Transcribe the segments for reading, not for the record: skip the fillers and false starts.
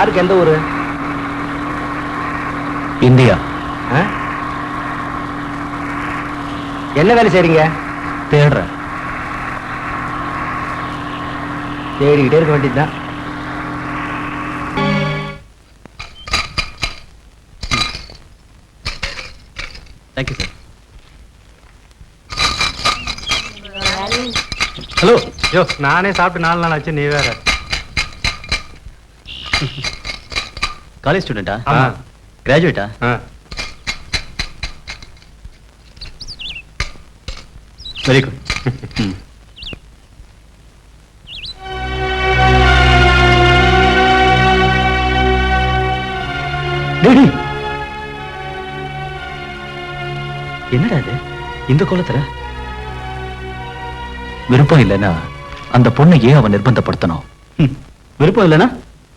சாருக்கு எந்த ஊரு? இந்தியா. என்ன வேலை செய்றீங்க? தேடுறேன். தேடிக்கிட்டே இருக்க வேண்டியதுதான். Thank you sir. ஹலோ. யோ, நானே சாப்பிட்டு 4 நாள் ஆச்சு, நீ வேற. காலேஜ் ஸ்டூடெண்டா? ஆமா. கிராஜுவேட்டா? Very good. என்னடா இது இந்த கோலத்துல? விருப்பம் இல்லைன்னா அந்த பொண்ணை ஏன் அவன் நிர்பந்தப்படுத்தணும்? விருப்பம் இல்லைன்னா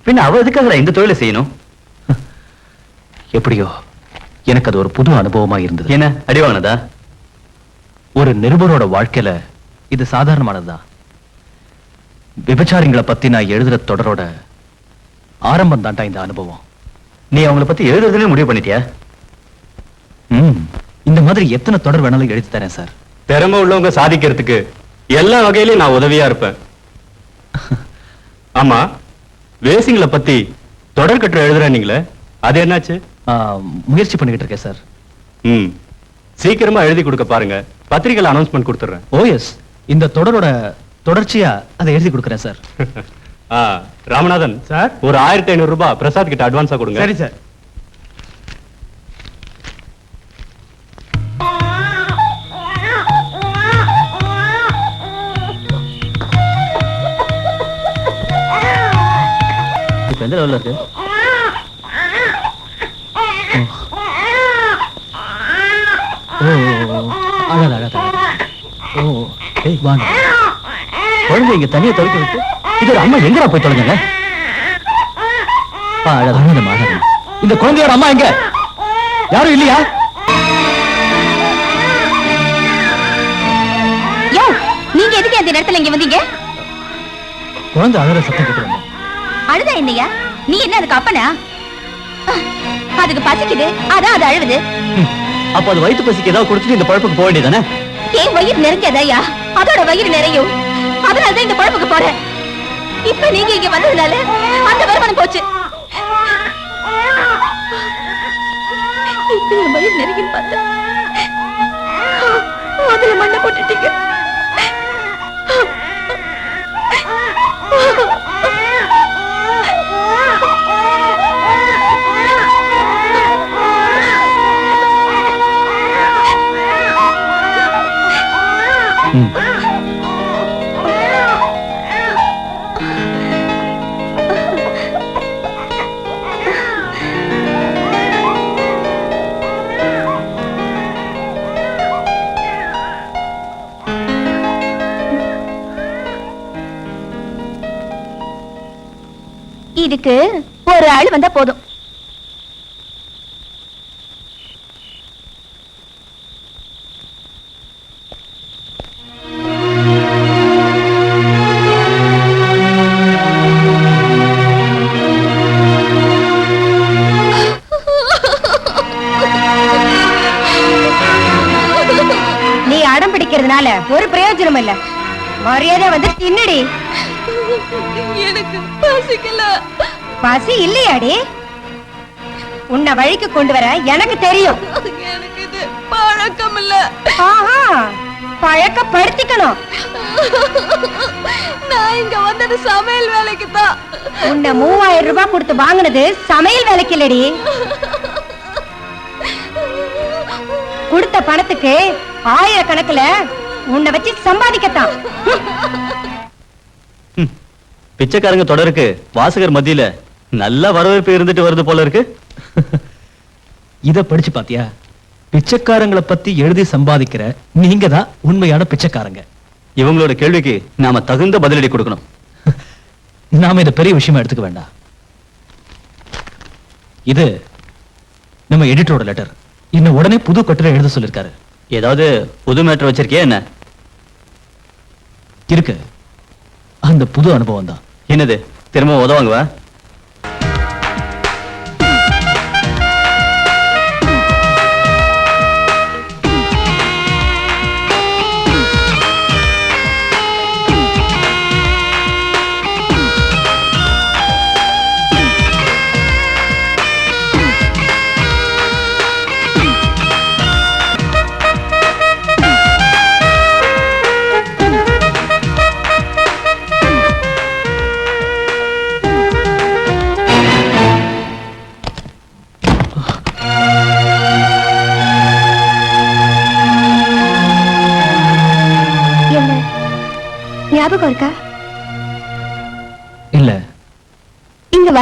பின்ன அவ எதுக்காக இந்த தொழிலை செய்யணும்? எப்படியோ எனக்கு அது ஒரு புது அனுபவமா இருந்தது. என்ன அடிவானதா? ஒரு நிருபரோட வாழ்க்கையில இது சாதாரணமானதுதான். விபச்சாரிங்களை பத்தி நான் எழுதுற தொடரோட ஆரம்பம் தாண்டா இந்த அனுபவம். நீ அவங்கள பத்தி எழுதுறதுன்னு முடிவு பண்ணிட்டியா? இந்த மாதிரி எத்தனை தொடர் வேணாலும் எழுதி தரேன் சார். திறமை உள்ளவங்க சாதிக்கிறதுக்கு எல்லா வகையிலும் நான் உதவியா இருப்பேன். ஆமா, வேசிங்களை பத்தி தொடர் கட்டுரை எழுதுறீங்களே, அது என்னாச்சு? முயற்சி பண்ணிக்கிட்டு இருக்கேன் சார். சீக்கிரமா எழுதி கொடுக்க பாருங்க, பத்திரிகையில் அனௌன்ஸ்மெண்ட் கொடுத்துறேன். ஓ எஸ், இந்த தொடரோட தொடர்ச்சியா அதை எழுதி கொடுக்குறேன் சார். ராமநாதன் சார், ஒரு 1500 ரூபாய் பிரசாத் கிட்ட அட்வான்ஸா கொடுங்க. சரி சார். இப்ப எந்த லெவல்ல இருக்கு? அழாத அழாத. ஓ ஏய் வாங்க. குழந்தை இங்க தனியா துவைக்க விட்டு இது ஒரு அம்மா எங்கடா போய் தொலைஞ்சாங்க? அழாத அழாத. இந்த குழந்தையோட அம்மா எங்க? யாரும் இல்லையா? யோ, நீங்க எதுக்கு அந்த நேரத்துல இங்க வந்தீங்க? குழந்தை அழற சத்தம் கேட்டு வந்தேன். அழுதா என்னையா? நீ என்ன அதுக்கு அப்பனா? அதுக்கு பசிக்குது, அதான் அது அழுவுது. அப்ப அது வயிற்று பசிக்கு ஏதாவது கொடுத்துட்டு இந்த பழப்புக்கு போக வேண்டியதானே? ஏன் வயிறு நிறைஞ்சதையா? அதோட வயிறு நிறையும், அதனாலதான் இந்த பழப்புக்கு போறேன். இப்ப நீங்க இங்க வந்ததுனால அந்த வருமானம் போச்சு. இப்ப என் வயிறு நிறையும் பார்த்தா அதுல மண்ணை போட்டுட்டீங்க. இதுக்கு ஒரு ஆள் வந்தா போதும். நீ அடம் பிடிக்கிறதுனால ஒரு பிரயோஜனம் இல்ல. மரியாதை வந்து தின்னடி. எனக்கு பசிக்கல. பசி இல்லையாடி? உன்னை வழிக்கு கொண்டு வர எனக்கு தெரியும். எனக்கு இது பழக்கம் இல்ல. பழக்கப்படுத்திக்கணும். நான் இங்க வந்தது சமையல் வேலைக்கு தான். உன்னை 3000 ரூபாய் கொடுத்து வாங்கினது சமையல் வேலைக்கு இல்லடி. கொடுத்த பணத்துக்கு 1000 கணக்குல உன்னை வச்சு சம்பாதிக்கத்தான். பிச்சைக்காரங்க தொடருக்கு வாசகர் மத்தியில நல்ல வரவேற்பு இருந்துட்டு வருது போல இருக்கு. இத படிச்சு பாத்தியா? பிச்சைக்காரங்களை பத்தி எழுதி சம்பாதிக்கிற நீங்க தான் உண்மையான பிச்சைக்காரங்க. இவங்களோட கேள்விக்கு நாம தகுந்த பதிலடி கொடுக்கணும். நாம இத பெரிய விஷயமா எடுத்துக்க வேண்டாம். இது நம்ம எடிட்டரோட லெட்டர். இன்னும் உடனே புது கட்டுரை எழுத சொல்லிருக்காரு. ஏதாவது புது மேட்டர் வச்சிருக்கியா என்ன? இருக்கு. அந்த புது அனுபவம் தான். என்னது? திரும்ப உதவாங்கவா?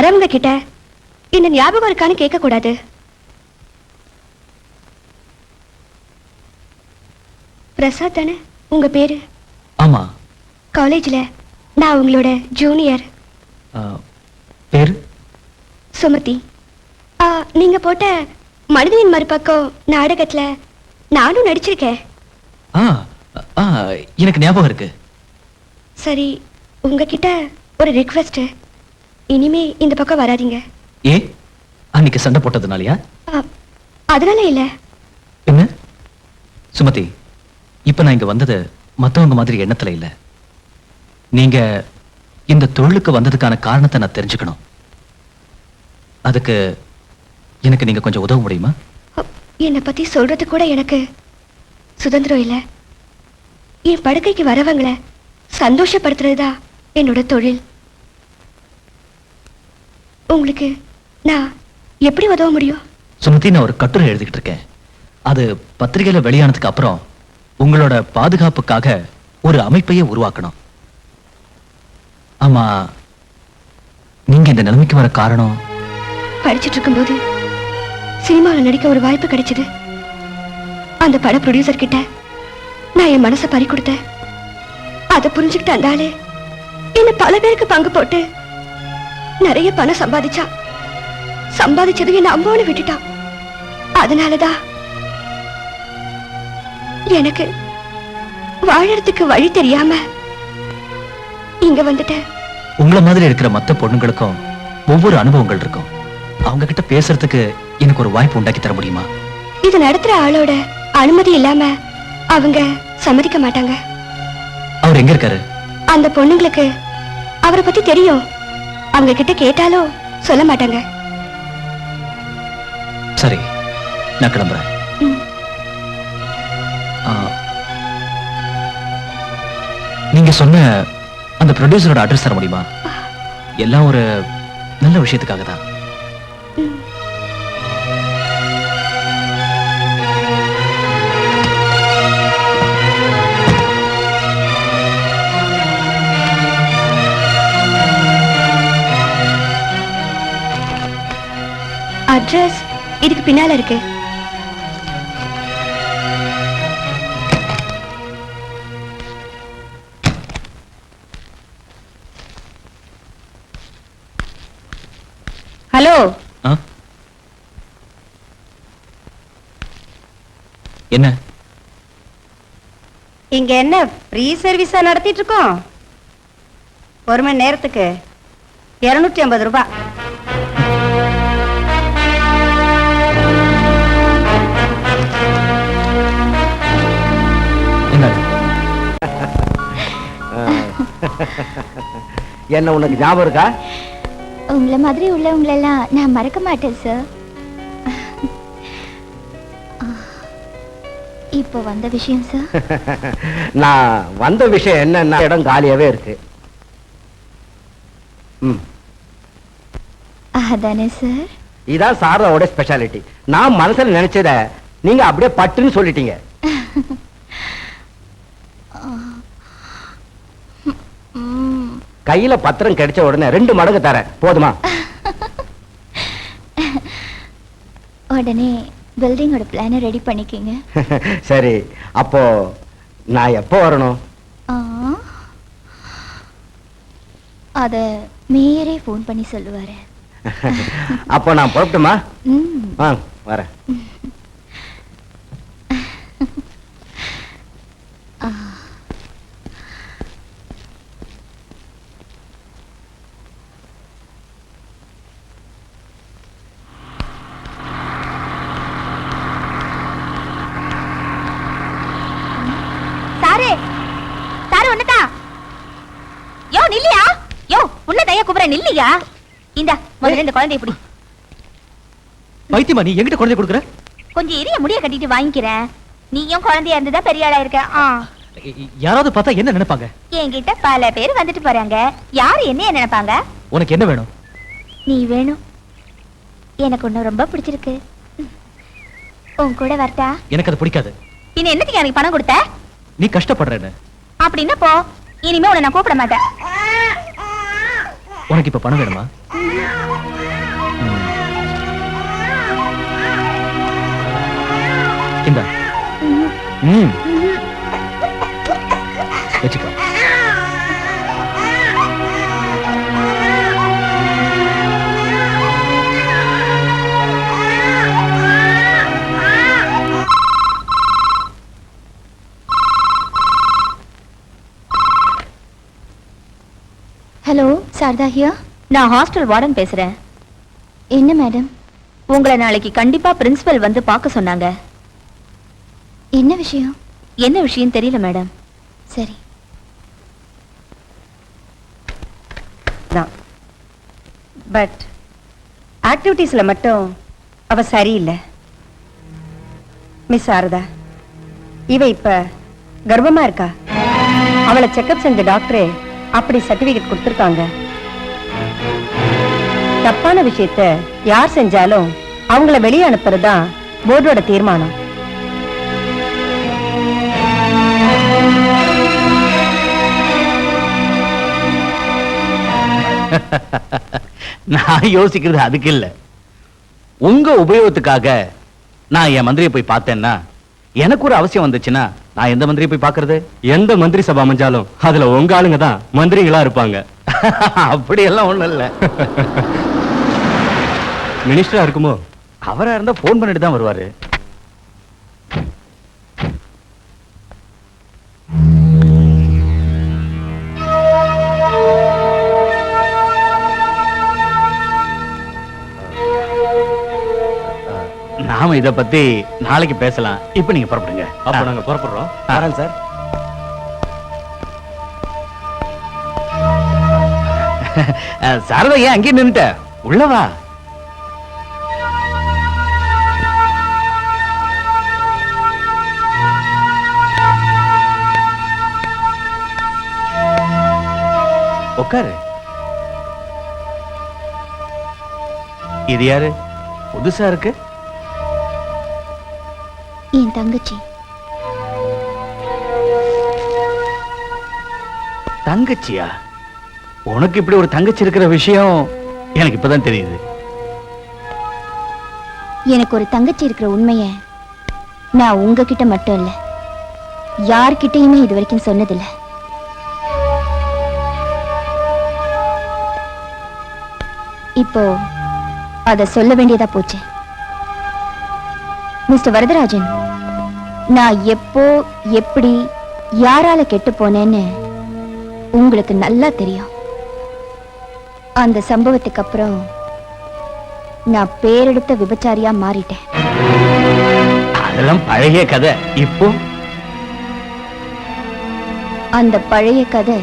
வரவங்க கிட்ட என்ன ஞாபகம் இருக்கான்னு கேட்க கூடாது. பிரசாத் தானே உங்க பேரு? ஆமா. காலேஜ்ல நான் உங்களோட ஜூனியர். பேரு சுமதி. நீங்க போட்ட மனிதனின் மறுபக்கம் நாடகத்துல நானும் நடிச்சிருக்கேன். எனக்கு ஞாபகம் இருக்கு. சரி, உங்ககிட்ட ஒரு ரிக்வெஸ்ட். இனிமே இந்த பக்கம் வராதீங்க. ஏ, அன்னைக்கு சண்டை போட்டதுனாலயா? அதனால இல்ல. என்ன சுமதி, இப்ப நான் இங்க வந்தது மத்தவங்க மாதிரி எண்ணத்துல இல்ல. நீங்க இந்த தொழிலுக்கு வந்ததுக்கான காரணத்தை நான் தெரிஞ்சுக்கணும். அதுக்கு எனக்கு நீங்க கொஞ்சம் உதவ முடியுமா? என்னை பத்தி சொல்றது கூட எனக்கு சுதந்திரம் இல்ல. என் படுக்கைக்கு வரவங்களை சந்தோஷப்படுத்துறதுதான் என்னோட தொழில். உங்களுக்கு நான் எப்படி உதவ முடியும்? சுமதி, நான் ஒரு கட்டுரை எழுதிக்கிட்டு இருக்கேன். அது பத்திரிகையில வெளியானதுக்கு அப்புறம் உங்களோட பாதுகாப்புக்காக ஒரு அமைப்பையே உருவாக்கணும். ஆமா, நீங்க இந்த நிலைமைக்கு வர காரணம்? படிச்சுட்டு இருக்கும்போது சினிமாவில் நடிக்க ஒரு வாய்ப்பு கிடைச்சது. அந்த பட ப்ரொடியூசர் கிட்ட நான் என் மனசை பறி கொடுத்தேன். அதை புரிஞ்சுக்கிட்டு அந்த ஆளு என்ன பல பேருக்கு பங்கு போட்டு நிறைய பணம் சம்பாதிச்சது என்ன அம்போன்னு விட்டுட்டான். அதனாலதான் எனக்கு வாழறதுக்கு வழி தெரியாம இங்க வந்துட்டேன். உங்களை மாதிரி இருக்கிற மத்த பொண்ணுங்களுக்கும் ஒவ்வொரு அனுபவங்கள் இருக்கும். அவங்க கிட்ட பேசுறதுக்கு எனக்கு ஒரு வாய்ப்பு உண்டாக்கி தர முடியுமா? இது நடத்துற ஆளோட அனுமதி இல்லாம அவங்க சம்மதிக்க மாட்டாங்க. அவர் எங்க இருக்காரு? அந்த பொண்ணுங்களுக்கு அவரை பத்தி தெரியும். அவங்க கிட்ட கேட்டாலும் சொல்ல மாட்டாங்க. சரி, நான் கிளம்புறேன். நீங்க சொன்ன அந்த ப்ரொடியூசரோட அட்ரஸ் தர முடியுமா? எல்லாம் ஒரு நல்ல விஷயத்துக்காக தான். அட்ரஸ் இதுக்கு பின்னால இருக்கு. ஹலோ. என்ன இங்க என்ன ஃப்ரீ சர்வீஸா நடத்திட்டு இருக்கோம்? ஒரு மணி நேரத்துக்கு 250 ரூபாய். என்ன உனக்கு ஞாபகம் இருக்கா? உங்களை மாதிரி உள்ளவங்களெல்லாம் நான் மறக்க மாட்டேன் சார். இப்போ வந்த விஷயம் சார். நான் வந்த விஷயம் என்னன்னா, இடம் காலியாவே இருக்கு. அதானே சார்? இதான் சாரோட ஸ்பெஷாலிட்டி. நான் மனசுல நினைச்சத நீங்க அப்படியே பட்டுன்னு சொல்லிட்டீங்க. கையில பத்திரம் கிடைச்ச உடனே 2 மடங்கு தரேன், போதுமா? உடனே பில்டிங்கோட பிளானை ரெடி பண்ணிக்கங்க. சரி, அப்போ நான் எப்போ வரணும்? அத மேயரே ஃபோன் பண்ணி சொல்லுவாரு. அப்போ நான் புறப்பட்டுமா? வரேன். நில்லையா? இந்த முதல்ல இந்த குழந்தைய பிடி. பைத்தியமா நீ என்கிட்ட குழந்தை கொடுக்குற? கொஞ்சம் இரிய முடிய கட்டிட்டு வாங்கிக்கிறேன். நீயும் குழந்தையா இருந்ததா பெரிய ஆளா இருக்க. யாராவது பார்த்தா என்ன நினைப்பாங்க? என்கிட்ட பல பேர் வந்துட்டு போறாங்க. யாரு என்ன நினைப்பாங்க? உனக்கு என்ன வேணும்? நீ வேணும். எனக்கு ஒண்ணு ரொம்ப பிடிச்சிருக்கு. உன் கூட வரட்டா? எனக்கு அது பிடிக்காது. பின்ன என்னத்துக்கு எனக்கு பணம் கொடுத்த? நீ கஷ்டப்படுறேன்னு. அப்படின்னா போ. இனிமே உன்னை நான் கூப்பிட மாட்டேன். உனக்கு இப்ப பணம் வேணுமா? இந்தா. வச்சுக்கோ. ஹலோ சாரதா ஹியா. நான் ஹாஸ்டல் வார்டன் பேசுறேன். என்ன மேடம்? உங்களை நாளைக்கு கண்டிப்பா பிரின்சிபல் வந்து பார்க்க சொன்னாங்க. என்ன விஷயம்? என்ன விஷயம் தெரியல மேடம். சரி. பட் ஆக்டிவிட்டீஸ்ல மட்டும் அவ சரியில்லை. மிஸ் சாரதா, இவ இப்ப கர்ப்பமா இருக்கா. அவளை செக்அப் செஞ்ச டாக்டரே அப்படி சர்டிபிகேட் கொடுத்திருக்காங்க. தப்பான விஷயத்த யார் செஞ்சாலும் அவங்கள வெளியே அனுப்புறதுதான் போர்டோட தீர்மானம். நான் யோசிக்கிறது அதுக்கு இல்ல, உங்க உபயோகத்துக்காக நான் என் மந்திரியை போய் பார்த்தேன்னா, எனக்கு ஒரு அவசியம் வந்துச்சுன்னா நான் எந்த மந்திரியை போய் பார்க்கறது? எந்த மந்திரி சபை அமைஞ்சாலும் அதுல உங்க ஆளுங்க தான் மந்திரிகளா இருப்பாங்க. அப்படி எல்லாம் ஒண்ணும் இல்ல. மினிஸ்டரா இருக்குமோ? அவரா இருந்தா போன் பண்ணிட்டு தான் வருவாரு. நாம இத பத்தி நாளைக்கு பேசலாம். இப்ப நீங்க புறப்படுங்க. அப்ப நாங்க புறப்படுறோம். வரேன் சார். சாரதா, ஏன் அங்கே நின்னுட்ட? உள்ளவா. உட்காரு. இது யாரு? புதுசா இருக்கு. என் தங்கச்சி. தங்கச்சியா? உனக்கு இப்படி ஒரு தங்கச்சி இருக்கிற விஷயம் எனக்கு இப்பதான் தெரியுது. எனக்கு ஒரு தங்கச்சி இருக்கிற உண்மைய நான் உங்ககிட்ட மட்டும் இல்ல, யார்கிட்டயுமே இது வரைக்கும் சொன்னதில்ல. இப்போ அத சொல்ல வேண்டியதா போச்சு. மிஸ்டர் வரதராஜன், நான் எப்போ எப்படி யாரால கெட்டு போனேன்னு உங்களுக்கு நல்லா தெரியும். அந்த சம்பவத்துக்கு அப்புறம் நான் பேரெடுத்த விபச்சாரியா மாறிட்டேன். அதெல்லாம் பழைய கதை. இப்போ அந்த பழைய கதை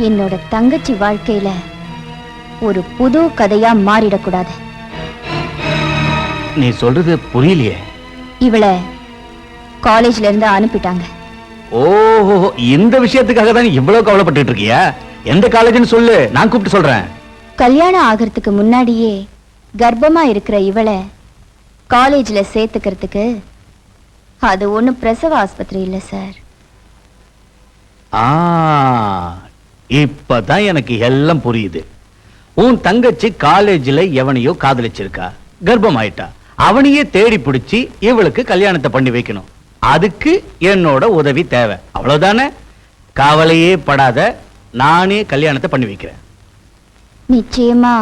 என்னோட தங்கச்சி வாழ்க்கையில ஒரு புது கதையா மாறிடக்கூடாது. நீ சொல்றது புரியலையே. இவளை காலேஜ்ல இருந்து அனுப்பிட்டாங்க. ஓஹோ, இந்த விஷயத்துக்காக தான் இவ்வளவு கவலைப்பட்டு இருக்கியா? எந்த காலேஜ்னு சொல்லு, நான் கூப்பிட்டு சொல்றேன். கல்யாணம் ஆகிறதுக்கு முன்னாடியே கர்ப்பமா இருக்கிற இவளை காலேஜ்ல சேர்த்துக்கிறதுக்கு அது ஒண்ணும் பிரசவ ஆஸ்பத்திரி இல்ல சார். இப்பதான் எனக்கு எல்லாம் புரியுது. உன் தங்கச்சி காலேஜ்ல எவனையோ காதலிச்சிருக்கா, கர்ப்பம் ஆயிட்டா. அவனையே தேடி பிடிச்சி இவளுக்கு கல்யாணத்தை பண்ணி வைக்கணும். அதுக்கு என்னோட உதவி தேவை, அவ்வளவுதானே? கவலையே படாத, நானே கல்யாணத்தை பண்ணி வைக்கிறேன். நிச்சயமா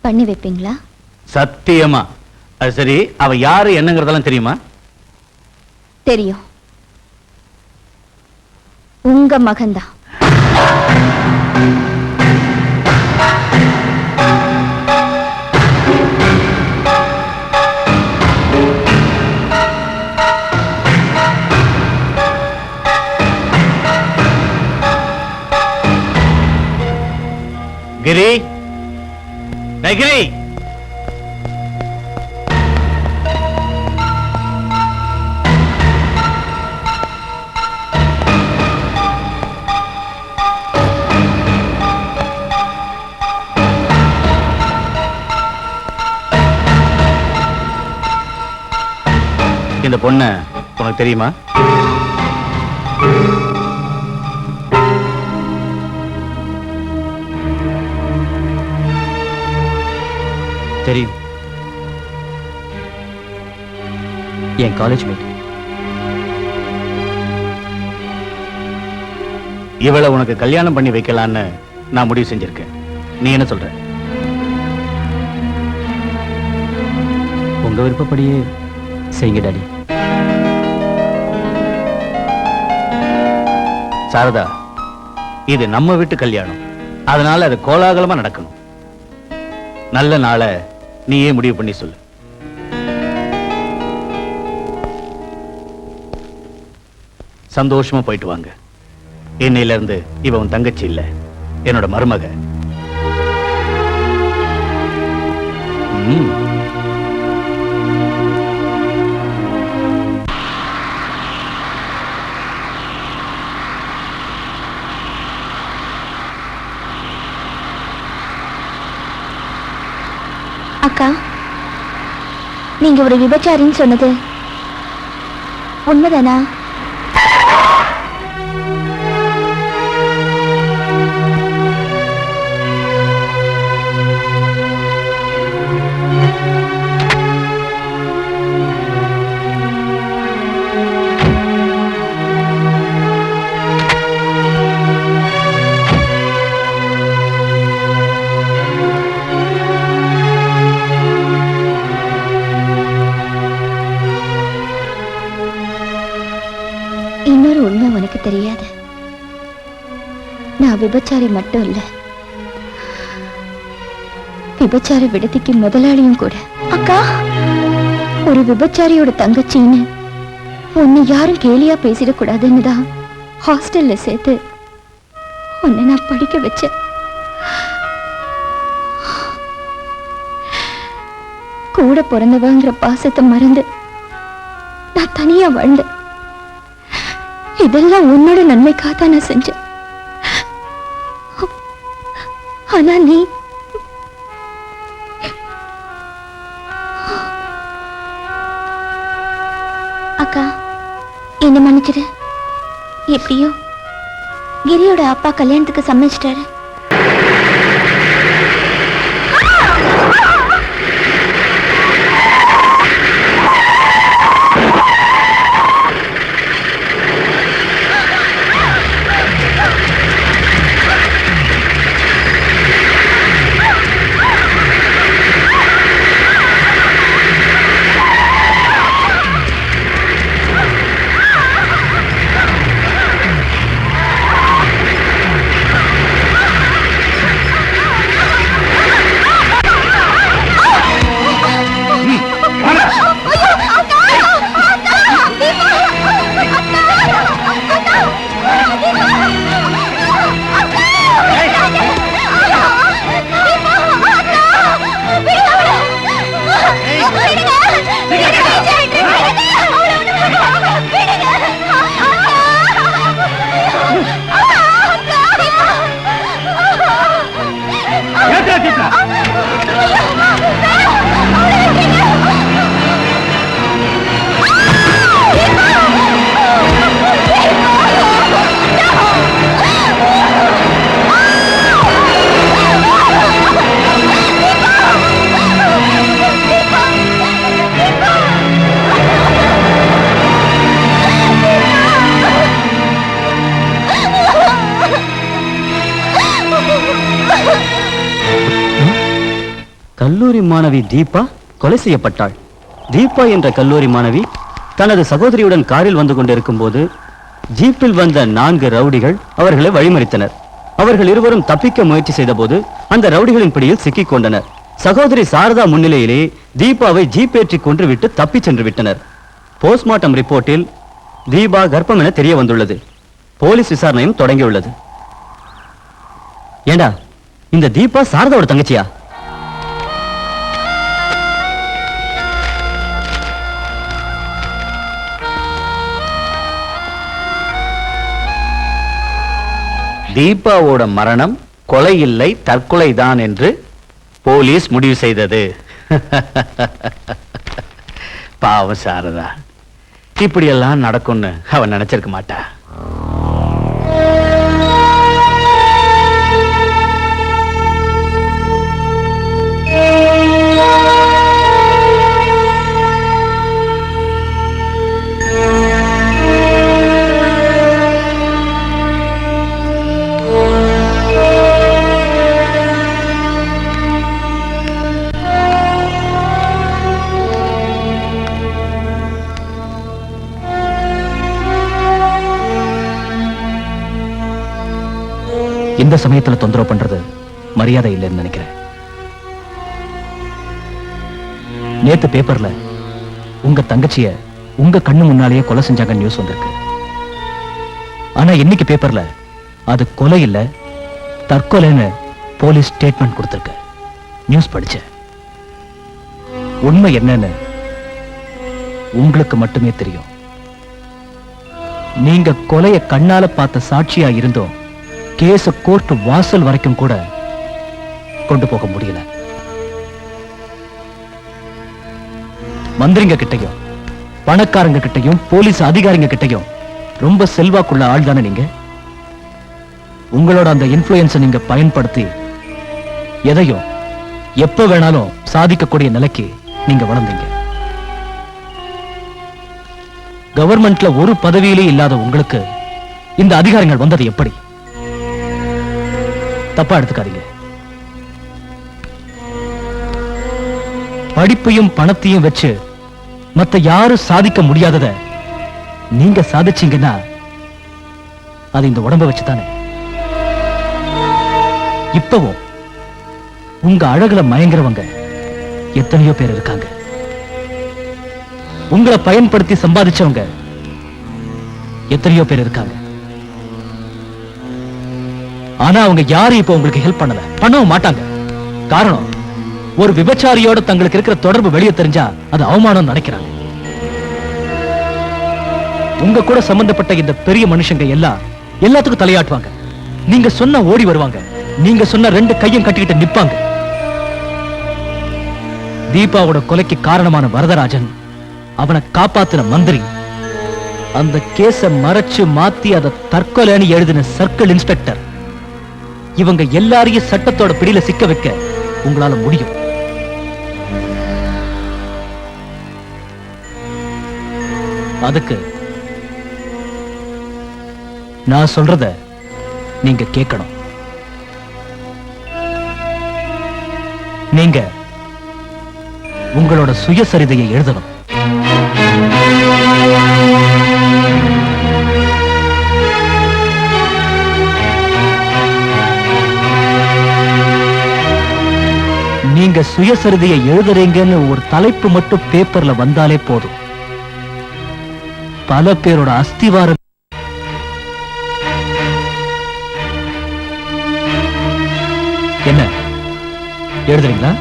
பண்ணி வைப்பீங்களா? சத்தியமா. அது சரி, அவ யாரு என்னங்கறதெல்லாம் தெரியுமா? தெரியும். உங்க மகன்தான். கிரி, கிரி, இந்த பொண்ணு உனக்கு தெரியுமா? தெரியும். என் காலேஜ் மேட். இவளை உனக்கு கல்யாணம் பண்ணி வைக்கலான்னு நான் முடிவு செஞ்சிருக்கேன். நீ என்ன சொல்ற? உங்க விருப்பப்படியே செய்யுங்க டாடி. சாரதா, இது நம்ம வீட்டு கல்யாணம், அதனால அது கோலாகலமா நடக்கணும். நல்ல நாளை நீயே முடிவு பண்ணி சொல்லு. சந்தோஷமா போயிட்டு வாங்க. இன்னையில இருந்து இவ உன் தங்கச்சி இல்ல, என்னோட மருமக. அக்கா, நீங்க ஒரு விபச்சாரின்னு சொன்னது உண்மைதானா? இன்னொரு உண்மை உனக்கு தெரியாது. நான் விபச்சாரி மட்டும் இல்ல, விபச்சார விடுதிக்கு முதலாளியும் கூட. அக்கா, ஒரு விபச்சாரியோட தங்கச்சின்னு உன்னை யாரும் கேலியா பேசிடக்கூடாதுன்னு தான் ஹாஸ்டல்ல சேர்த்து உன்னை நான் படிக்க வச்சேன். கூட பிறந்தவங்கிற பாசத்தை மறந்து நான் தனியா வாழ்ந்தேன். இதெல்லாம் உன்னோட நன்மைக்காக நான் செஞ்சேன். ஆனா நீ அக்கா, என்ன மன்னிச்சிரு. எப்படியோ கிரியோட அப்பா கல்யாணத்துக்கு சம்மதிச்சிட்டாரு. கல்லூரி மாணவி தீபா கொலை செய்யப்பட்டாள். தீபா என்ற கல்லூரி மாணவி தனது சகோதரியுடன் காரில் வந்து கொண்டிருக்கும் போது ஜீப்பில் வந்த 4 ரவுடிகள் அவர்களை வழிமறித்தனர். அவர்கள் இருவரும் தப்பிக்க முயற்சி செய்த போது அந்த ரவுடிகளின் பிடியில் சிக்கிக் கொண்டனர். சகோதரி சாரதா முன்னிலையிலே தீபாவை ஜீப் ஏற்றி கொன்றுவிட்டு தப்பி சென்று விட்டனர். போஸ்ட்மார்ட்டம் ரிப்போர்ட்டில் தீபா கர்ப்பம் என தெரிய வந்துள்ளது. போலீஸ் விசாரணையும் தொடங்கியுள்ளது. ஏண்டா, இந்த தீபா சாரதாவோட தங்கச்சியா? தீபாவோட மரணம் கொலை இல்லை, தற்கொலைதான் என்று போலீஸ் முடிவு செய்தது. பாவம் சாரதா, இப்படியெல்லாம் நடக்கும்னு அவன் நினைச்சிருக்க மாட்டா. இந்த சமயத்துல தொந்தரவு பண்றது மரியாதை இல்லைன்னு நினைக்கிறேன். நேத்து பேப்பர்ல உங்க தங்கச்சிய உங்க கண்ணு முன்னாலேயே கொலை செஞ்சாங்க நியூஸ் வந்திருக்கு. ஆனா இன்னைக்கு பேப்பர்ல அது கொலை இல்ல தற்கொலைன்னு போலீஸ் ஸ்டேட்மெண்ட் கொடுத்திருக்கு. நியூஸ் படிச்சேன். உண்மை என்னன்னு உங்களுக்கு மட்டுமே தெரியும். நீங்க கொலைய கண்ணால பார்த்த சாட்சியா இருந்தோம் கேஸ கோர்ட் வாசல் வரைக்கும் கூட கொண்டு போக முடியல. மந்திரிங்க கிட்டையும் பணக்காரங்க கிட்டையும் போலீஸ் அதிகாரிங்க கிட்டையும் ரொம்ப செல்வாக்குள்ள ஆள் தானே நீங்க. உங்களோட அந்த இன்ஃப்ளூயன்ஸை நீங்க பயன்படுத்தி எதையும் எப்ப வேணாலும் சாதிக்கக்கூடிய நிலைக்கு நீங்க வளர்ந்தீங்க. கவர்மெண்ட்ல ஒரு பதவியிலே இல்லாத உங்களுக்கு இந்த அதிகாரங்கள் வந்தது எப்படி? தப்பா எடுத்துக்காதீங்க. படிப்பையும் பணத்தையும் வச்சு மத்த யாரும் சாதிக்க முடியாதத நீங்க சாதிச்சீங்கன்னா அது இந்த உடம்ப வச்சுதானே. இப்பவும் உங்க அழகுல மயங்குறவங்க எத்தனையோ பேர் இருக்காங்க. உங்களை பயன்படுத்தி சம்பாதிச்சவங்க எத்தனையோ பேர் இருக்காங்க. ஆனா அவங்க யாரும் இப்ப உங்களுக்கு ஹெல்ப் பண்ணவும் மாட்டாங்க. காரணம், ஒரு விபச்சாரியோட தங்களுக்கு இருக்கிற தொடர்பு வெளியே தெரிஞ்சா அது அவமானம் நினைக்கிறாங்க. உங்க கூட சம்பந்தப்பட்ட இந்த பெரிய மனுஷங்க எல்லாத்துக்கும் தலையாட்டுவாங்க. நீங்க சொன்ன ஓடி வருவாங்க. நீங்க சொன்ன 2 கையும் கட்டிக்கிட்டு நிப்பாங்க. தீபாவோட கொலைக்கு காரணமான வரதராஜன், அவனை காப்பாத்தின மந்திரி, அந்த கேஸ மறைச்சு மாத்தி அதை தற்கொலைன்னு எழுதின சர்க்கிள் இன்ஸ்பெக்டர், இவங்க எல்லாரையும் சட்டத்தோட பிடியில சிக்க வைக்க உங்களால முடியும். அதுக்கு நான் சொல்றத நீங்க கேட்கணும். நீங்க உங்களோட சுயசரிதையை எழுதணும். நீங்க சுயசரிதையை எழுதுறீங்கன்னு ஒரு தலைப்பு மட்டும் பேப்பர்ல வந்தாலே போதும். பல பேரோட அஸ்திவாரம் என்ன எழுதுறீங்களா?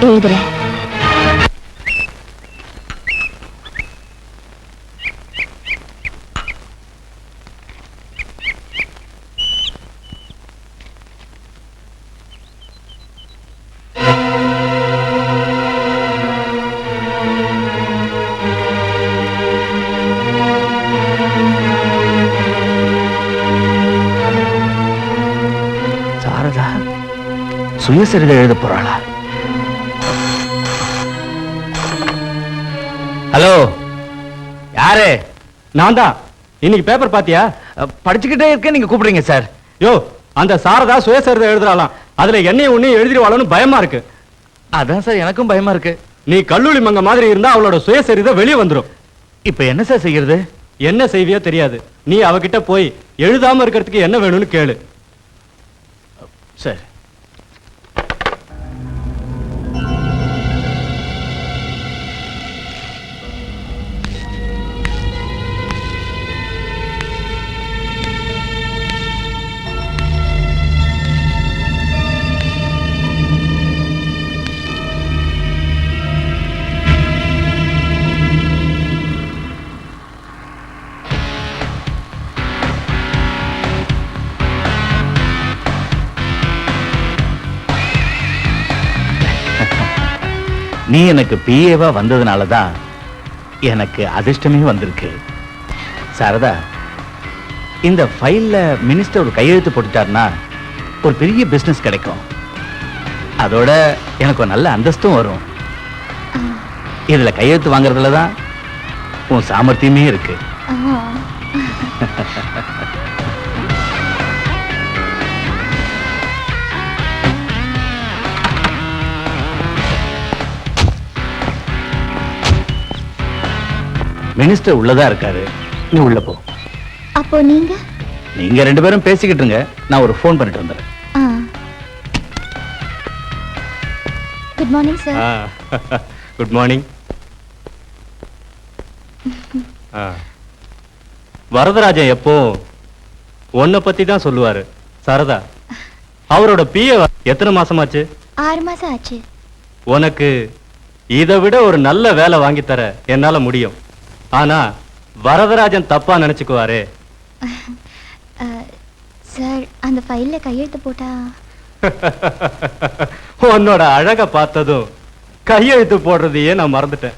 எழுதுறேன். சாரதா சுயசரிதை எழுத போறாளா? ஹலோ, யாரு? நான் தான். இன்னைக்கு பேப்பர் பாத்தியா? படிச்சுக்கிட்டே இருக்க, நீங்க கூப்பிடுறீங்க சார். யோ, அந்த சாரதா சுயசரிதை எழுதுறாளாம். அதுல என்னையும் உன்னையும் எழுதிடுவாளோன்னு பயமா இருக்கு. அதான் சார் எனக்கும் பயமா இருக்கு. நீ கல்லூரி மங்க மாதிரி இருந்தா அவளோட சுயசரிதை வெளியே வந்துரும். இப்ப என்ன சார் செய்யறது? என்ன செய்வியோ தெரியாது. நீ அவகிட்ட போய் எழுதாம இருக்கிறதுக்கு என்ன வேணும்னு கேளு. சரி. நீ எனக்கு பிஏவா வந்ததுனாலதான் எனக்கு அதிர்ஷ்டமே வந்திருக்கு. சாரதா, இந்த ஃபைல்ல மினிஸ்டர் ஒரு கையெழுத்து போட்டுட்டாருன்னா ஒரு பெரிய பிசினஸ் கிடைக்கும். அதோட எனக்கு ஒரு நல்ல அந்தஸ்தும் வரும். இதுல கையெழுத்து வாங்குறதுல தான் உன் சாமர்த்தியமே இருக்கு. ஆ. மினிஸ்டர் உள்ளதா இருக்காரு, நீ உள்ள போ. அப்போ நீங்க? நீங்க ரெண்டு பேரும் பேசிக்கிட்டு இருங்க, நான் ஒரு ஃபோன் பண்ணிட்டு வந்துடுறேன். Good morning sir. Good morning. Varadarajan எப்போ உன்னை பத்தி தான் சொல்லுவாரு. சரதா, அவரோட பிஏ எத்தனை மாசமாச்சு? 6 மாசம் ஆச்சு. உனக்கு இதை விட ஒரு நல்ல வேலை வாங்கி தர என்னால முடியும். ஆனா வரதராஜன் தப்பா நினைச்சுக்குவாரே. சார், அந்த ஃபைல்ல கையெழுத்து போட்டா? உன்னோட அழக பார்த்ததும் கையெழுத்து போடுறதையே நான் மறந்துட்டேன்.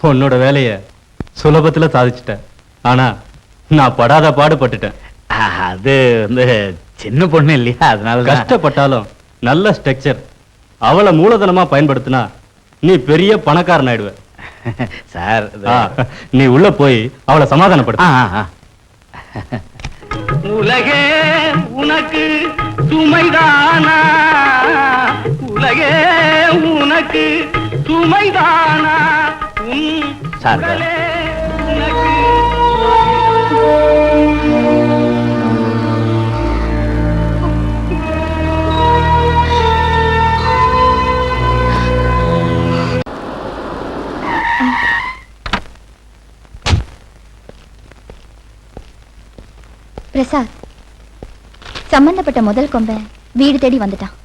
உன்னோட வேலைய சுலபத்துல சாதிச்சிட்டேன். ஆனா நான் படாத பாடுபட்டுட்டேன். அது வந்து சின்ன பொண்ணு இல்லையா, அதனால கஷ்டப்பட்டாலும் நல்ல ஸ்ட்ரக்சர். அவளை மூலதனமா பயன்படுத்தினா நீ பெரிய பணக்காரன் ஆயிடுவ. சார், நீ உள்ள போய் அவளை சமாதானப்படுத்த. உலகே உனக்கு சுமைதானா, உலகே உனக்கு சுமைதானா. சார், பிரசாத், சம்பந்தப்பட்ட முதல் கொம்பை வீடு தேடி வந்துட்டான்.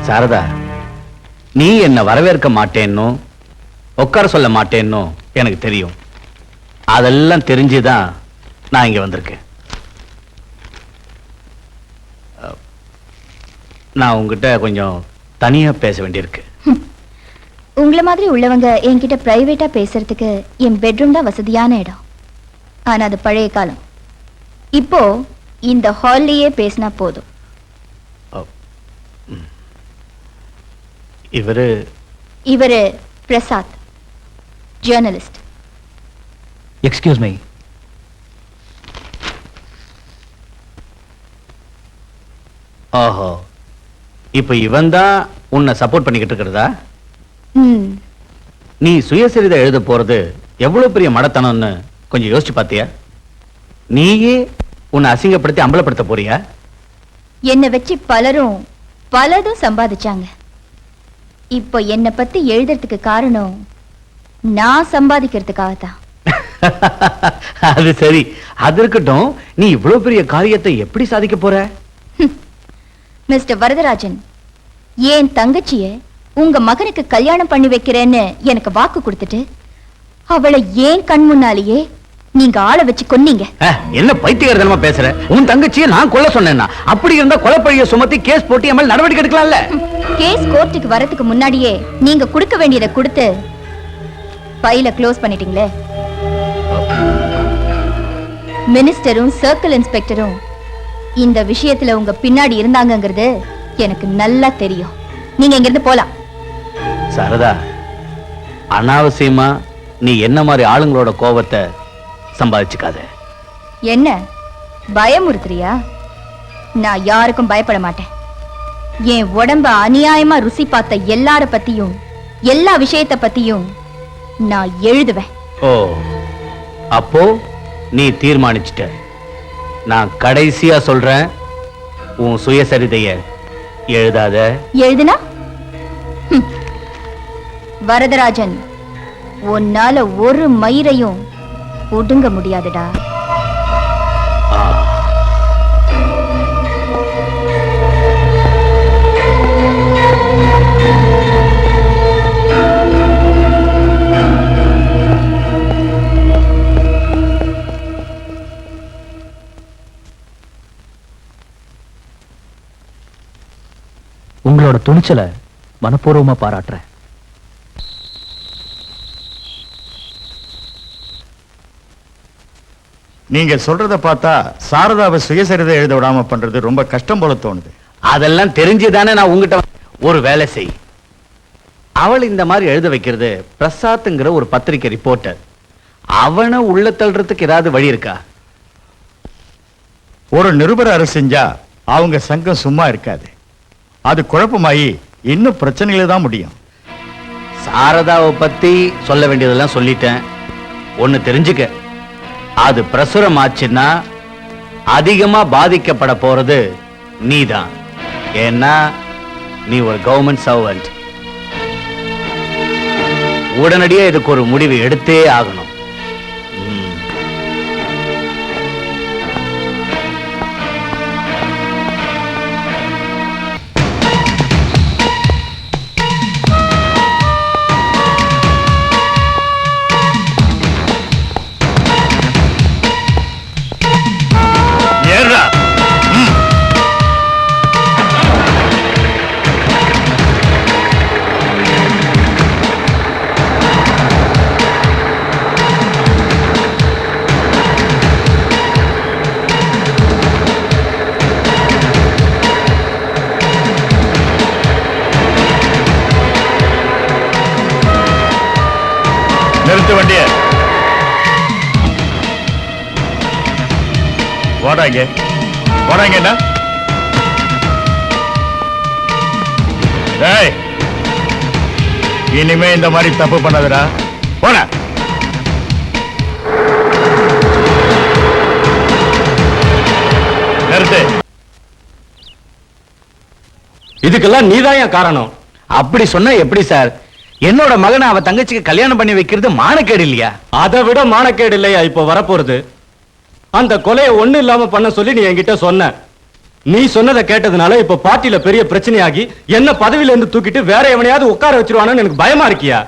சாரதா, நீ என்ன வரவேற்க மாட்டேன்னு, உட்கார சொல்ல மாட்டேன்னு எனக்கு தெரியும். அதெல்லாம் தெரிஞ்சுதான் நான் இங்க வந்திருக்கேன். நான் உங்ககிட்ட கொஞ்சம் தனியா பேச வேண்டியிருக்கு. உங்களை மாதிரி உள்ளவங்க என்கிட்ட பிரைவேட்டா பேசுறதுக்கு என் பெட்ரூம் தான் வசதியான இடம். ஆனா அது பழைய காலம். இப்போ இந்த ஹால்லேயே பேசினா போதும். இவரு பிரசாத், ஜேர்னலிஸ்ட். Excuse me. ஓஹோ, இப்ப இவன் தான் உன்னை சப்போர்ட் பண்ணிக்கிட்டு இருக்கிறதா? நீ சுயசரிதை எழுத போறது எவ்வளவு பெரிய மடத்தனம்னு கொஞ்சம் யோசிச்சு பாத்தியா? நீயே உன்னை அசிங்கப்படுத்தி அம்பலப்படுத்த போறியா? என்னை வச்சு பலரும் பலதும் சம்பாதிச்சாங்க. இப்போ என்னை பத்தி எழுதுறதுக்கு காரணம் நான் சம்பாதிக்கிறதுக்காகத்தான். அது சரி, அது இருக்கட்டும். நீ இவ்வளவு பெரிய காரியத்தை எப்படி சாதிக்க போற? மிஸ்டர் வரதராஜன், என் தங்கச்சிய உங்க மகனுக்கு கல்யாணம் பண்ணி வைக்கிறேன்னு எனக்கு வாக்கு கொடுத்துட்டு அவளை ஏன் கண் முன்னாலேயே நீங்க ஆளை வச்சு கொன்னீங்க. என்ன பைத்தியக்காரத்தனமா பேசுற? உன் தங்கச்சியை நான் கொல்ல சொன்னேன்னா? அப்படி இருந்தா கொலைப்பழிய சுமத்தி கேஸ் போட்டு என் மேல நடவடிக்கை எடுக்கலாம்ல? கேஸ் கோர்ட்டுக்கு வரதுக்கு முன்னாடியே நீங்க கொடுக்க வேண்டியதை கொடுத்து ஃபைலை க்ளோஸ் பண்ணிட்டீங்களே. மினிஸ்டரும் சர்க்கிள் இன்ஸ்பெக்டரும் இந்த விஷயத்துல உங்க பின்னாடி இருந்தாங்கங்கிறது எனக்கு நல்லா தெரியும். நீங்க இங்க இருந்து போலாம். சரதா, அனாவசியமா நீ என்ன மாதிரி ஆளுங்களோட கோபத்தை சம்பாதிச்சுக்காத. என்ன பயமுறுத்துறியா? நான் யாருக்கும் பயப்பட மாட்டேன். என் உடம்ப அநியாயமா ருசி பார்த்த எல்லார பத்தியும் எல்லா விஷயத்தை பத்தியும் நான் எழுதுவேன். ஓ, அப்போ நீ தீர்மானிச்சிட்ட. நான் கடைசியா சொல்றேன், உன் சுயசரிதைய எழுதாத. எழுதுனா வரதராஜன், உன்னால ஒரு மயிரையும் ஒடுங்க முடியாதுடா. உங்களோட துணிச்சலை மனப்பூர்வமா பாராட்டுறேன். நீங்க சொல்றத பார்த்தா சாரதாவை சுயசரிதை எழுத விடாம பண்றது ரொம்ப கஷ்டம் போல தோணுது. அதெல்லாம் தெரிஞ்சுதானே நான் உங்ககிட்ட ஒரு வேலை செய். அவள் இந்த மாதிரி எழுத வைக்கிறது பிரசாத்ங்கிற ஒரு பத்திரிக்கை ரிப்போர்ட்டர். அவனை உள்ள தள்ளுறதுக்கு ஏதாவது வழி இருக்கா? ஒரு நிருபர் அரசு செஞ்சா அவங்க சங்கம் சும்மா இருக்காது. அது குழப்பமாயி இன்னும் பிரச்சனையில தான் முடியும். சாரதாவை பத்தி சொல்ல வேண்டியதெல்லாம் சொல்லிட்டேன். ஒண்ணு தெரிஞ்சுக்க, அது பிரசுரம் ஆச்சுன்னா அதிகமா பாதிக்கப்பட போறது நீதான். ஏன்னா நீ ஒரு கவர்மெண்ட் சர்வெண்ட். உடனடியே இதுக்கு ஒரு முடிவு எடுத்தே ஆகணும். நிறுத்து வண்டிய. வாடாங்க வாடாங்க. இனிமே இந்த மாதிரி தப்பு பண்ணாதடா. போன நிறுத்து. இதுக்கெல்லாம் நீதான் ஏன் காரணம்? அப்படி சொன்னா எப்படி சார்? என்னோட மகனை அவ தங்கச்சிக்கு கல்யாணம் பண்ணி வைக்கிறது மானக்கேடு இல்லையா? அதை விட மானக்கேடு இல்லையா இப்போ வரப்போறது? அந்த கொலையை ஒண்ணு இல்லாம பண்ண சொல்லி நீ என்கிட்ட சொன்ன. நீ சொன்னதை கேட்டதுனால இப்ப பார்ட்டியில பெரிய பிரச்சனையாகி என்ன பதவியில இருந்து தூக்கிட்டு வேற எவனையாவது உட்கார வச்சிருவானு எனக்கு பயமா இருக்கியா?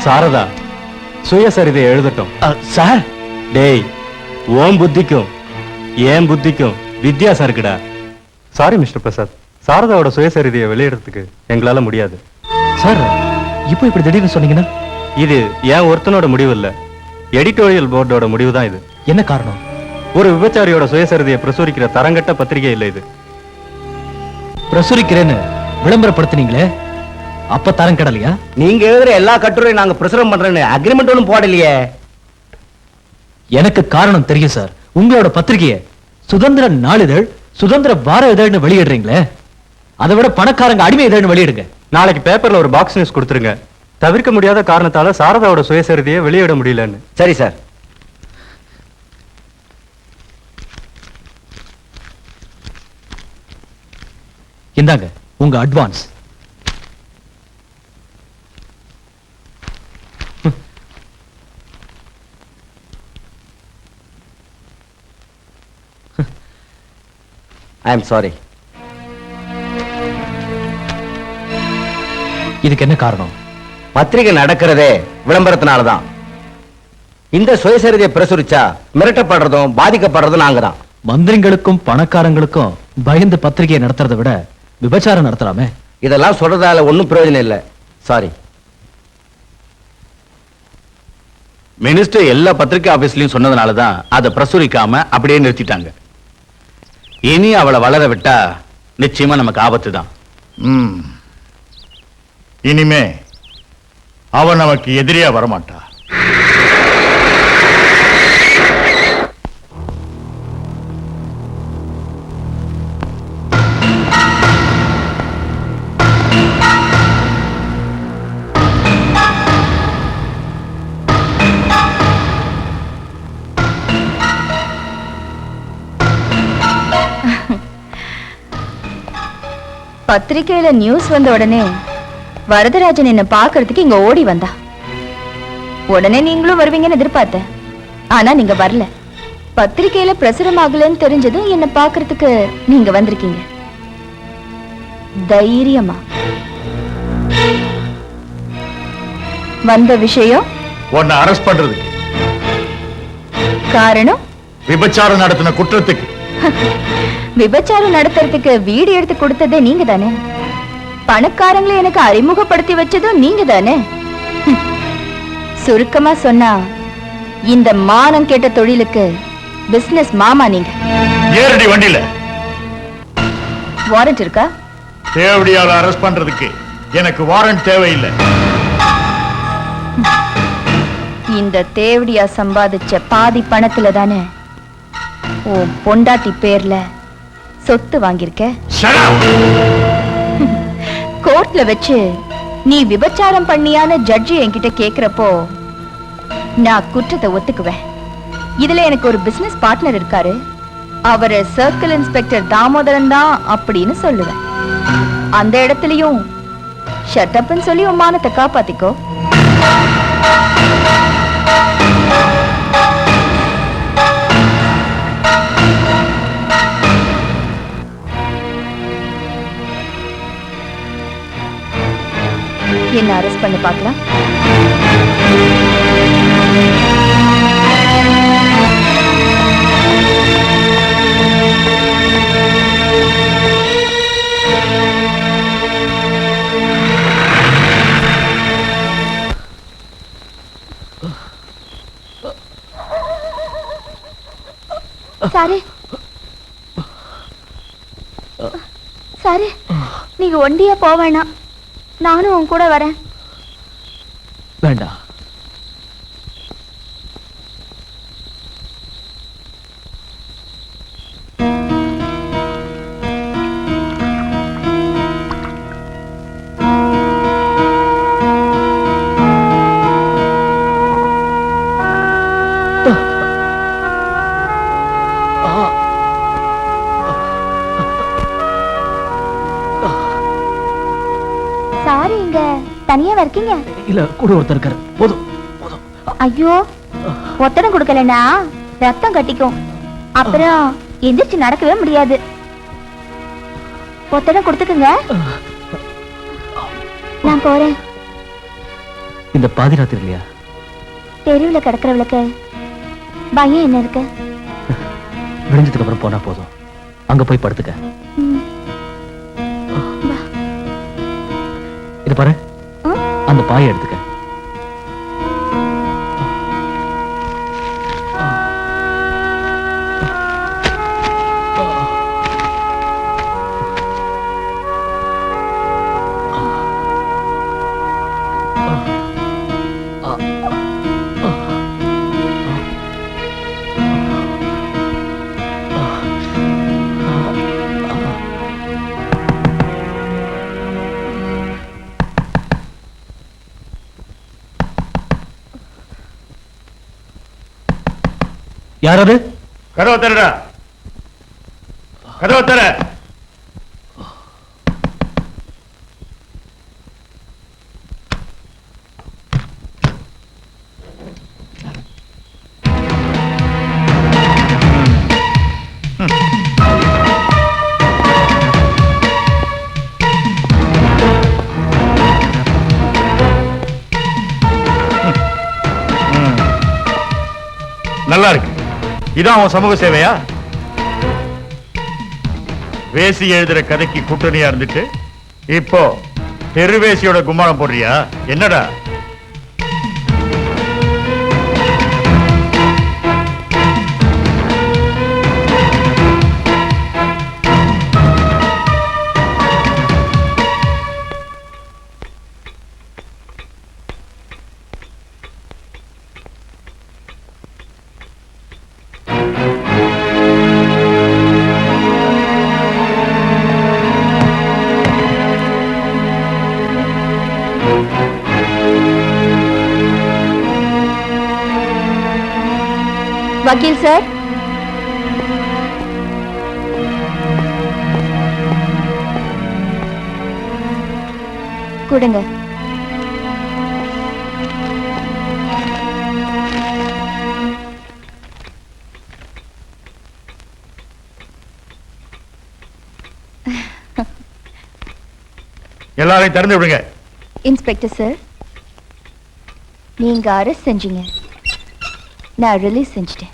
சாரதா சுயசரிதை எழுதட்டும். சார், டேய், ஓம் புத்திக்கும் ஏன் புத்திக்கும் வித்தியாசம் இருக்குடா. சாரி மிஸ்டர் பிரசாத், சாரதாவோட சுயசரிதையை வெளியிடறதுக்கு எங்களால முடியாது. சார், இப்போ இப்படி திடீர்னு சொன்னீங்கன்னா? இது ஏன் ஒருத்தனோட முடிவு இல்ல, எடிட்டோரியல் போர்டோட முடிவு தான் இது. என்ன காரணம்? ஒரு விபச்சாரியோட சுயசரிதையை பிரசுரிக்கிற தரங்கட்ட பத்திரிகை இல்ல இது. பிரசுரிக்கிறேன்னு விளம்பரப்படுத்தினீங்களே, அப்ப தரம் கடலையா? நீங்க எழுதுற எல்லா கட்டுரையும் நாங்க பிரசுரம் பண்றேன்னு அக்ரிமெண்ட் ஒன்றும் போடலையே. எனக்கு காரணம் தெரியும் சார். உங்களோட பத்திரிகையை சுதந்திர நாளிதழ், சுதந்திர வார இதழ்னு வெளியிடுறீங்களே, அதை விட பணக்காரங்க அடிமை இதழ்னு வெளியிடுங்க. நாளைக்கு பேப்பர்ல ஒரு பாக்ஸ் நியூஸ் கொடுத்துருங்க. தவிர்க்க முடியாத காரணத்தால சாரதாவோட சுயசரிதையை வெளியிட முடியலன்னு. சரி சார். இந்தாங்க உங்க அட்வான்ஸ். I am sorry. இதுக்கு என்ன காரணம்? பத்திரிகை நடக்கிறதே விளம்பரத்தினாலதான். இந்த சுயசரிதையை பிரசுரிச்சா மிரட்டப்படுறதும் பாதிக்கப்படுறதும் நாங்க தான். மந்திரிங்களுக்கும் பணக்காரங்களுக்கும் பயந்து பத்திரிகையை நடத்துறதை விட விபச்சாரம் நடத்தலாமே. இதெல்லாம் சொல்றதால ஒன்னும் பிரயோஜனம் இல்லை. சாரி. மினிஸ்டர் எல்லா பத்திரிகை ஆபீஸ்லயும் சொன்னதுனாலதான் அதை பிரசுரிக்காம அப்படியே நிறுத்திட்டாங்க. இனி அவளை வளர விட்டா நிச்சயமா நமக்கு ஆபத்து தான். இனிமே அவன் நமக்கு எதிரியா வரமாட்டா. பத்திரிக்கையில நியூஸ் வந்த உடனே வரதராஜன் என்ன பாக்குறதுக்கு இங்க ஓடி வந்தா. உடனே நீங்களும் வருவீங்கன்னு எதிர்பார்த்தேன். ஆனா நீங்க வரல. பத்திரிக்கையில பிரசுரம் ஆகலன்னு தெரிஞ்சதும் என்ன பாக்குறதுக்கு நீங்க வந்திருக்கீங்க. தைரியமா வந்த விஷயம் உன்னை அரெஸ்ட் பண்றதுக்கு. காரணம் விபச்சாரம் நடத்தின குற்றத்துக்கு. விபச்சாரம் நடத்துறதுக்கு வீடு எடுத்து கொடுத்ததே நீங்க தானே. பணக்காரங்களை எனக்கு அறிமுகப்படுத்தி வச்சதும் நீங்க தானே. சுருக்கமா சொன்னா இந்த மானம் கேட்ட தொழிலுக்கு பிசினஸ் மாமா நீங்க. ஏறடி வண்டியில. வாரண்ட் இருக்கா? தேவடியால அரெஸ்ட் பண்றதுக்கு எனக்கு வாரண்ட் தேவையில்லை. இந்த தேவடியா சம்பாதிச்ச பாதி பணத்துல தானே ஓ பொண்டாட்டி பேர்ல சொத்து வாங்கியிருக்க. Shut up! கோர்ட்ல வச்சு நீ விபச்சாரம் பண்ணியான ஜட்ஜி என்கிட்ட கேக்குறப்போ நான் குற்றத்தை ஒத்துக்குவேன். இதுல எனக்கு ஒரு பிசினஸ் பார்ட்னர் இருக்காரு, அவரு சர்க்கிள் இன்ஸ்பெக்டர் தாமோதரன் தான் அப்படின்னு சொல்லுவேன். அந்த இடத்துலயும் ஷட்டப்னு சொல்லி உன் மானத்தை காப்பாத்திக்கோ. என்ன அரெஸ்ட் பண்ணி பார்க்கலாம். சாரு சாரு, நீங்க ஒண்டியா போவேணாம், நானும் உன் கூட வரேன். வேண்டாம். சாரு இங்க தனியா இருக்கீங்க? இல்ல, கூட ஒருத்தர் இருக்காரு. போதும் போதும். ஐயோ, ஒத்தடம் கொடுக்கலனா ரத்தம் கட்டிக்கும், அப்புறம் எந்திரிச்சு நடக்கவே முடியாது. ஒத்தடம் கொடுத்துக்குங்க, நான் போறேன். இந்த பாதிராத்திரி இல்லையா? தெருவுல கிடக்குறவளுக்கு பயம் என்ன இருக்கு? விடிஞ்சதுக்கு அப்புறம் போனா போதும். அங்க போய் படுத்துக்க. இது பாரு, அந்த பாயை எடுத்துக்க. யார் அது? கதவை தரடா, கதவை தர. நல்லா இருக்கு. இதான் உன் சமூக சேவையா? வேசி எழுதுற கதைக்கு கூட்டணியா இருந்துட்டு இப்போ தெருவேசியோட கும்மாளம் போடுறியா? என்னடா? வக்கீல் சார், கொடுங்க. எல்லாரையும் திறந்து விடுங்க. இன்ஸ்பெக்டர் சார், நீங்க அரெஸ்ட் செஞ்சீங்க, நான் ரிலீஸ் செஞ்சிட்டேன்.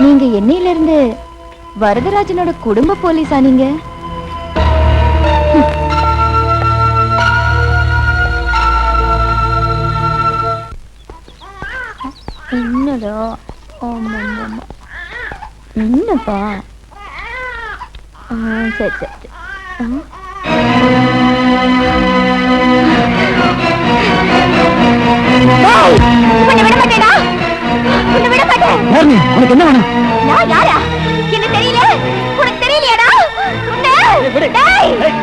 நீங்க என்னையில இருந்து வரதராஜனோட குடும்ப போலீஸா நீங்க? என்னடா என்னப்பா? சரி சரி. உனக்கு என்ன வேணும்? நான் யாரா? என்ன தெரியல? உனக்கு தெரியலையாடா?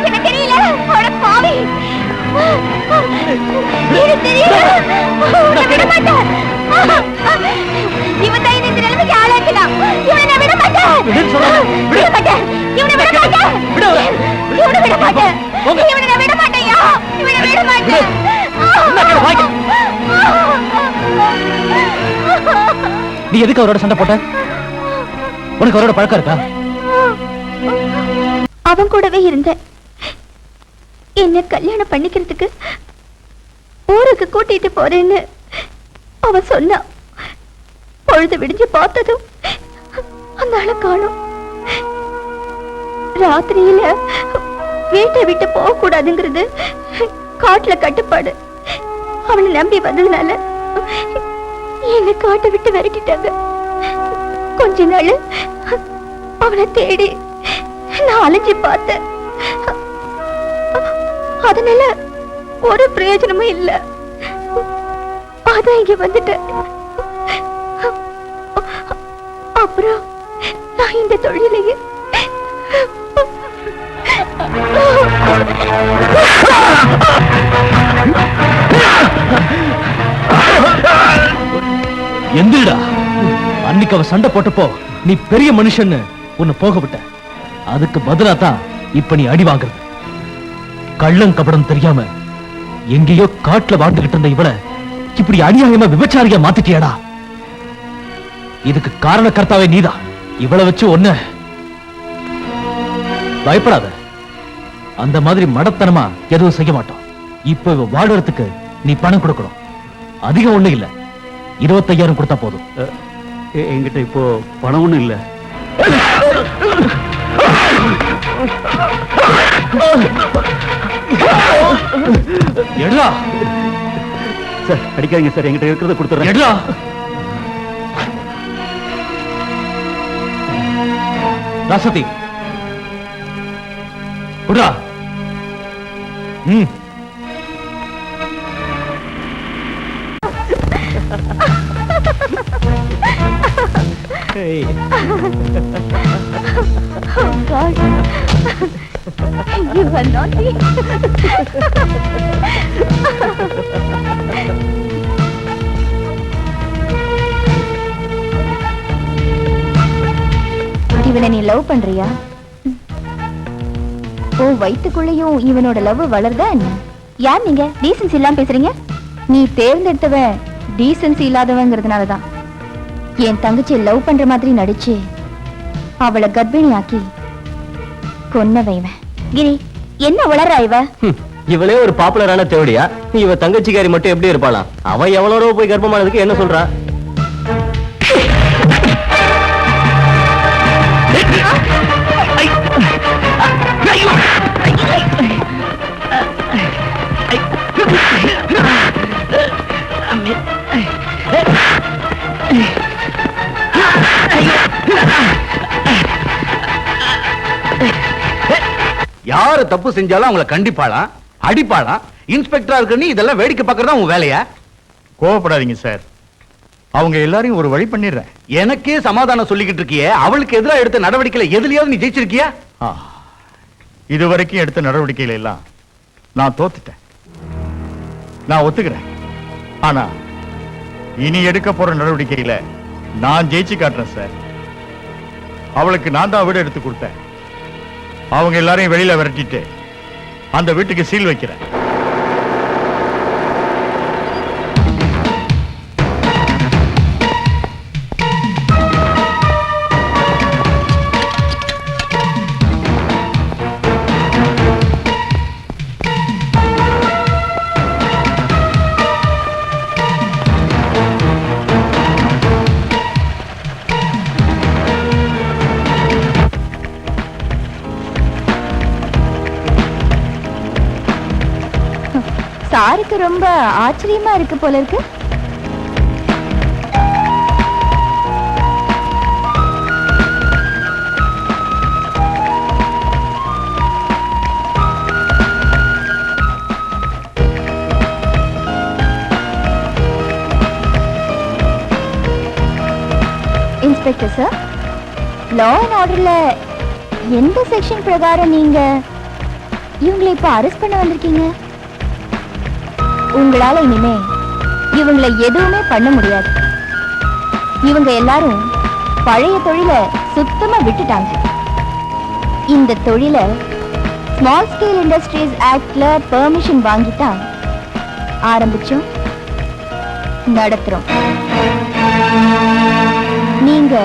என்ன தெரியல? அட பாவி! என்ன தெரியல? உன்னை விட மாட்டேன். இவன் தான் இந்த நிலைமைக்கு ஆளாக்கினான். இவனை நான் விட மாட்டேன். விட மாட்டேன். இவனை விட மாட்டேன். இவனை விட மாட்டேன். இவனை நான் விட மாட்டேன்யா. இவனை விட மாட்டேன். நீ எதுக்கு அவரோட சண்டை போட்ட? உனக்கு அவரோட பழக்கம் இருக்கா? அவன் கூடவே இருந்தேன். என்ன கல்யாணம் பண்ணிக்கிறதுக்கு ஊருக்கு கூட்டிட்டு போறேன்னு அவன் சொன்னான். பொழுது விடிஞ்சு பார்த்ததும் அந்த ஆளை காணோம். ராத்திரியில வீட்டை விட்டு போக கூடாதுங்கிறது காட்டுல கட்டுப்பாடு. அவனை நம்பி வந்ததுனால என்னை காட்டை விட்டு விரட்டிட்டாங்க. கொஞ்ச நாள் அவனை தேடி நான் அலைஞ்சு பார்த்தேன். அதனால ஒரு பிரயோஜனமும் இல்ல. அதான் இங்க வந்துட்டேன். அப்புறம் நான் இந்த தொழிலையே எந்திரடா. அன்னைக்கு அவ சண்டை போட்டப்போ நீ பெரிய மனுஷன்னு உன்னை போக விட்ட. அதுக்கு பதிலா தான் இப்ப நீ அடி வாங்குறது. கள்ளம் கபடம் தெரியாம எங்கேயோ காட்டுல வாழ்ந்துகிட்டு இருந்த இவளை இப்படி அநியாயமா விபச்சாரியா மாத்திட்டியாடா. இதுக்கு காரணக்கர்த்தாவே நீதான். இவளை வச்சு ஒன்ன பயப்படாத. அந்த மாதிரி மடத்தனமா எதுவும் செய்ய மாட்டோம். இப்ப இவ வாடுறதுக்கு நீ பணம் கொடுக்கணும். அதிகம் ஒண்ணு இல்ல, 25,000 கொடுத்தா போதும். என்கிட்ட இப்போ பணம் ஒண்ணும் இல்ல. எடுடா. சார் அடிக்காதீங்க சார், என்கிட்ட இருக்கிறத கொடுத்துறேன். எடுடா. ராசதி குடா. Oh God. You are naughty. இவனை நீ லவ் பண்றியா? ஓ வயித்துக்குள்ளேயும் இவனோட லவ் வளர்தா என்ன? யார் நீங்க? டீசன்சி இல்லாம பேசுறீங்க. நீ தேர்ந்தெடுத்தவன் டீசன்சி இல்லாதவங்கிறதுனாலதான் என் தங்கச்சி லவ் பண்ற மாதிரி நடிச்சு அவளை கர்ப்பிணி ஆக்கி கொன்னவன். கிரி என்ன வளர்றா இவ? இவளே ஒரு பாப்புலரான தேவடியா? இவ தங்கச்சிக்காரி மட்டும் எப்படி இருப்பாளா? அவ எவ்வளோ போய் கர்ப்பமானதுக்கு என்ன சொல்றா? யாரு தப்பு செஞ்சாலும் அவங்கள கண்டிப்பாளா அடிப்பாளா? இன்ஸ்பெக்டரா இருக்க நீ இதெல்லாம் வேடிக்கை பார்க்கறதா உன் வேலையா? கோவப்படாதீங்க சார், அவங்க எல்லாரையும் ஒரு வழி பண்ணிடுறேன். எனக்கே சமாதானம் சொல்லிக்கிட்டு இருக்கியே, அவளுக்கு எதிராக எடுத்த நடவடிக்கையில எதுலயாவது நீ ஜெயிச்சிருக்கியா? இதுவரைக்கும் எடுத்த நடவடிக்கைகள் எல்லாம் நான் தோத்துட்டேன். நான் ஒத்துக்கிறேன். ஆனா இனி எடுக்க போற நடவடிக்கையில நான் ஜெயிச்சு காட்டுறேன் சார். அவளுக்கு நான் தான் வீடு எடுத்து கொடுத்தேன். அவங்க எல்லாரையும் வெளியில விரட்டிட்டு அந்த வீட்டுக்கு சீல் வைக்கிறேன். சாருக்கு ரொம்ப ஆச்சரியமா இருக்கு போல இருக்கு. இன்ஸ்பெக்டர் சார், லா அண்ட் ஆர்டர்ல எந்த செக்ஷன் பிரகாரம் நீங்க இவங்களை இப்ப அரெஸ்ட் பண்ண வந்திருக்கீங்க? உங்களால இனிமே இவங்களை எதுவுமே பண்ண முடியாது. இவங்க எல்லாரும் பழைய தொழிலை சுத்தமா விட்டுட்டாங்க. இந்த தொழிலை ஸ்மால் ஸ்கேல் இண்டஸ்ட்ரீஸ் ஆக்ட்ல பெர்மிஷன் வாங்கித்தான் ஆரம்பிச்சோம், நடத்துறோம். நீங்க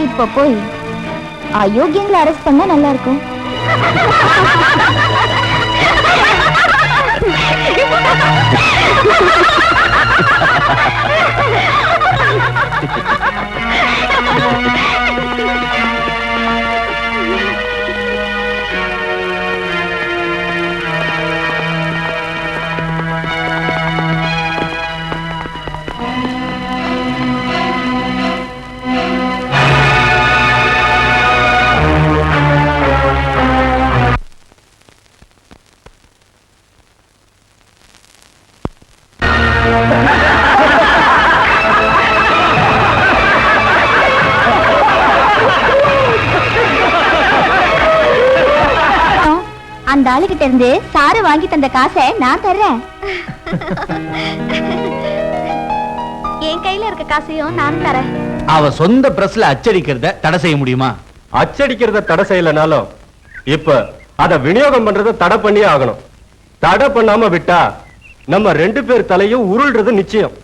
இப்ப போய் அயோக்கியங்களை அரெஸ்ட் பண்ணா நல்லா இருக்கும். அந்த ஆளுகிட்ட இருந்து சாரு வாங்கி தந்த காசை நான் தர்றேன். என் கையில இருக்க காசையும் நான் தரேன். அவ சொந்த பிரஸ்ல அச்சடிக்கிறத தடை செய்ய முடியுமா? அச்சடிக்கிறத தடை செய்யலனாலும் இப்ப அத விநியோகம் பண்றத தடை பண்ணியே ஆகணும். தடை பண்ணாம விட்டா நம்ம 2 பேர் தலையும் உருள்றது நிச்சயம்.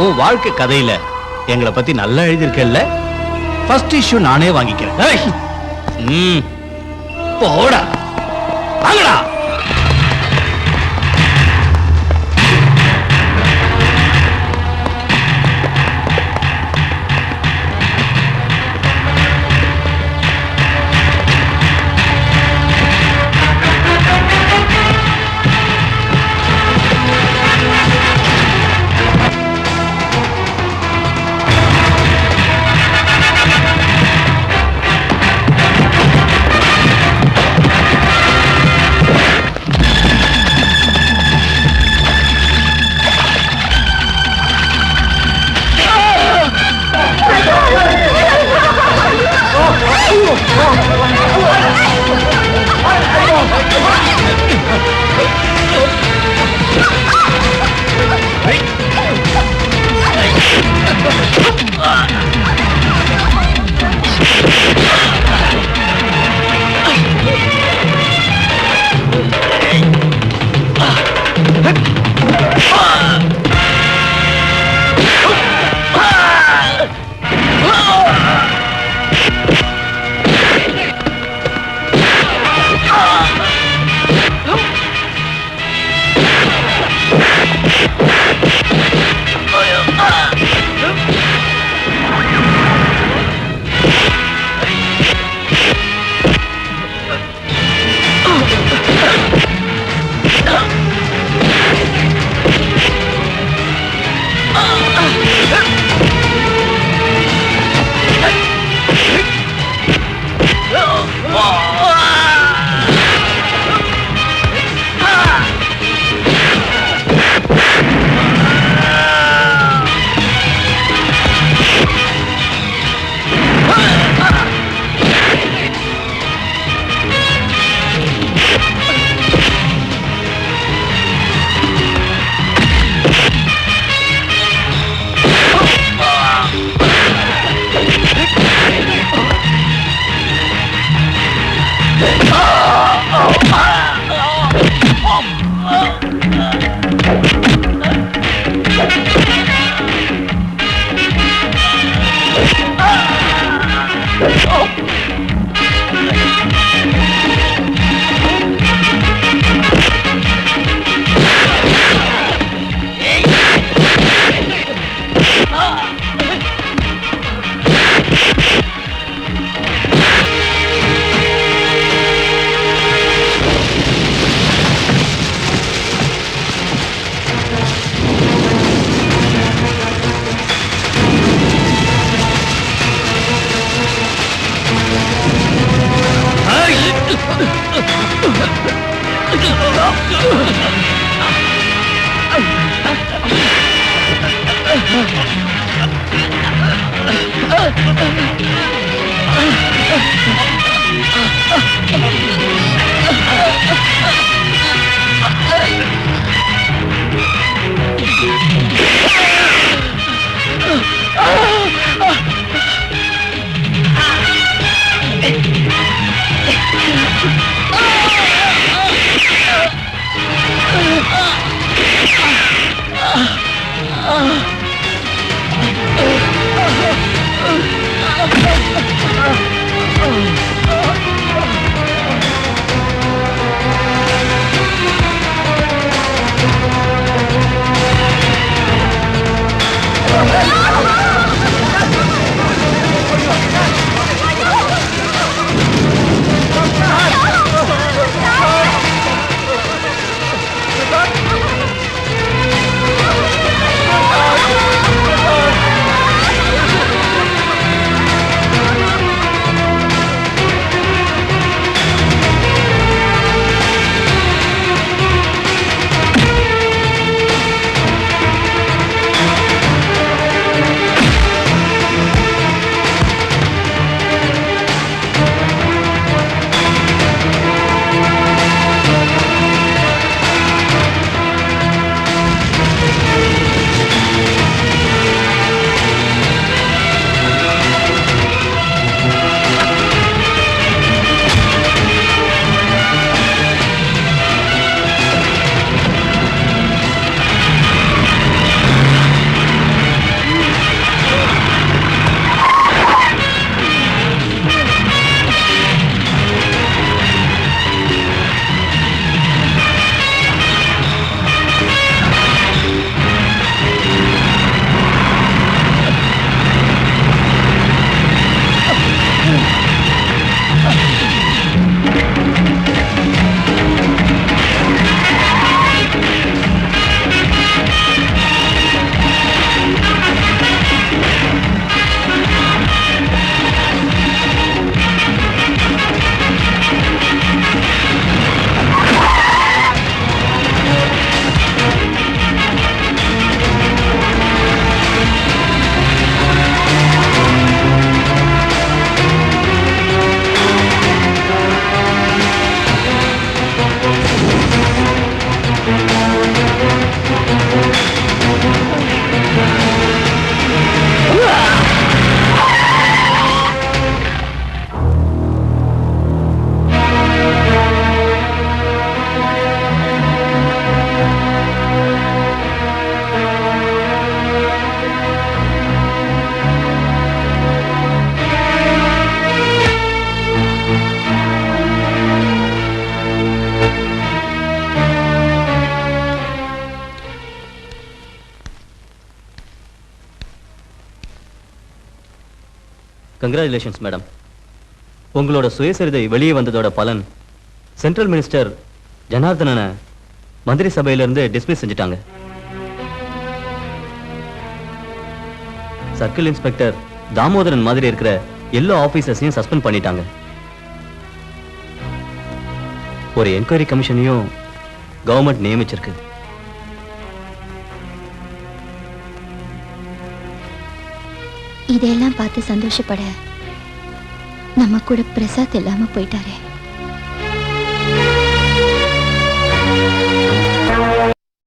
உன் வாழ்க்கை கதையில எங்களை பத்தி நல்லா எழுதியிருக்கல. ஃபர்ஸ்ட் இஷ்யூ நானே வாங்கிக்கிறேன். ஏய், போடா வாங்கடா. Congratulations madam. உங்களோட சுயசரிதை வெளியே வந்ததோட பலன் சென்ட்ரல் மினிஸ்டர் ஜனார்தனனை மந்திரி சபையிலிருந்து டிஸ்மிஸ் செஞ்சுட்டாங்க. சர்க்கிள் இன்ஸ்பெக்டர் தாமோதரன் மாதிரி இருக்கிற எல்லா ஆபீசர்ஸையும் சஸ்பெண்ட் பண்ணிட்டாங்க. ஒரு என்கொயரி கமிஷனையும் கவர்மெண்ட் நியமிச்சிருக்கு. இதையெல்லாம் பார்த்து சந்தோஷப்பட நம்ம கூட பிரசாத் இல்லாம போயிட்டாரே.